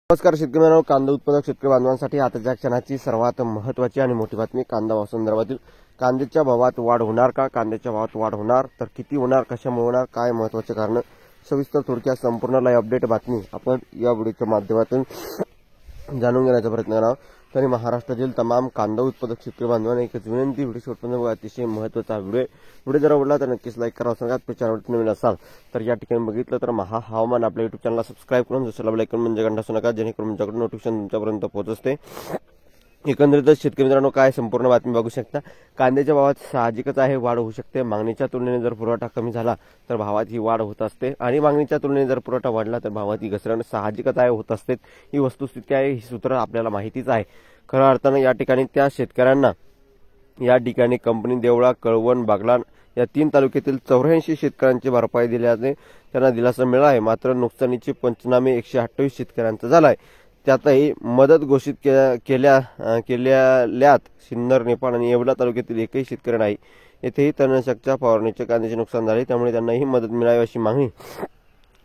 नमस्कार शेतकरी बांधव, कांदा उत्पादक शेतकरी बांधवांसाठी आताच्या क्षणाची सर्वात महत्त्वाची आणि मोठी बातमी. कांदा संदर्भातील कांद्याच्या भावात वाढ होणार का? कांद्याच्या भावात वाढ होणार तर किती होणार, कशामुळे होणार, काय महत्त्वाचे कारण, सविस्तर थोडक्यात संपूर्ण लाईव्ह अपडेट बातमी आपण या व्हिडिओच्या माध्यमातून जाणून घेण्याचा प्रयत्न करावा. तरी महाराष्ट्रातील तमाम कांदा उत्पादक शेतकरी बांधवांना एकच विनंती, व्हिडिओ शेवटपर्यंत बघा. अतिशय महत्त्वाचा व्हिडिओ जर आवडला तर नक्कीच लाईक करा. सांगा चॅनलवर नवीन असाल तर या ठिकाणी बघितलं तर महा हवामान आपल्या युट्यूब चॅनलला सबस्क्राईब करून जसं लाईक करून म्हणजे घंटा असू नका, जेणेकरून तुमच्याकडून नोटिफिकेशन तुमच्यापर्यंत पोहोचते. एकंदरीतच शेतकरी मित्रांनो, काय संपूर्ण बातमी बघू शकता. कांद्याच्या भावात साहजिकच आहे वाढ होऊ शकते. मागणीच्या तुलनेने जर पुरवठा कमी झाला तर भावात ही वाढ होत असते आणि मागणीच्या तुलनेने जर पुरवठा वाढला तर भावात ही घसरण साहजिकच आहे होत असते. ही वस्तुस्थिती आहे, ही सूत्र आपल्याला माहितीच आहे. खऱ्या अर्थानं या ठिकाणी त्या शेतकऱ्यांना या ठिकाणी कंपनी देवळा, कळवण, बागलाण या 3 तालुक्यातील 84 शेतकऱ्यांची भरपाई दिल्याने त्यांना दिलासा मिळाला आहे. मात्र नुकसानीचे पंचनामे 128 शेतकऱ्यांचा झाला आहे. त्यातही मदत घोषित केलेल्यात सिन्नर, नेपाळ आणि येवला तालुक्यातील एकही शेतकरी नाही. येथेही तणनाशकाच्या फवारणीचे कांद्याचे नुकसान झाले, त्यामुळे त्यांनाही मदत मिळावी अशी मागणी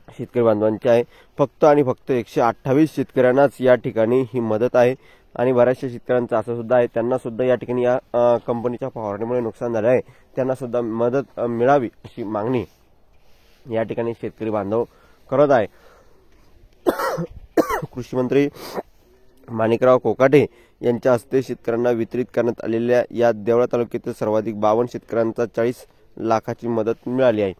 शेतकरी बांधवांची आहे. फक्त आणि फक्त 128 शेतकऱ्यांनाच या ठिकाणी ही मदत आहे आणि बऱ्याचशा शेतकऱ्यांचं असं सुद्धा आहे, त्यांना सुद्धा या ठिकाणी या कंपनीच्या फवारणीमुळे नुकसान झाले आहे, त्यांना सुद्धा मदत मिळावी अशी मागणी या ठिकाणी शेतकरी बांधव करत आहे. कृषी मंत्री माणिकराव कोकाटे यांच्या हस्ते शेतकऱ्यांना वितरित करण्यात आलेल्या या देवळा तालुक्यातील सर्वाधिक 52 शेतकऱ्यांचा 40 लाखाची मदत मिळाली आहे.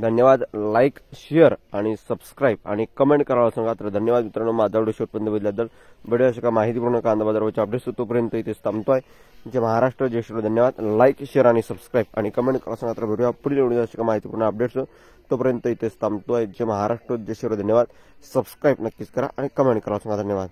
धन्यवाद. लाईक, शेअर आणि सबस्क्राईब आणि कमेंट करायला सांगा. तर धन्यवाद मित्रांनो, माझा व्हिडिओ शेवटपर्यंत बघितल्याबद्दल. व्हिडिओ अशा माहितीपूर्ण कांदा बाजारावरच्या अपडेट्स तोपर्यंत इथेच थांबतोय. जय महाराष्ट्र, जय श्री. धन्यवाद. लाईक, शेअर आणि सबस्क्राईब आणि कमेंट करायला सांगा. तर व्हिडिओ पुढील व्हिडिओ अशा माहितीपूर्ण अपडेट्स तोपर्यंत इथेच थांबतोय. जय महाराष्ट्र, जय श्री. धन्यवाद. सबस्क्राईब नक्कीच करा आणि कमेंट करायला सांगा. धन्यवाद.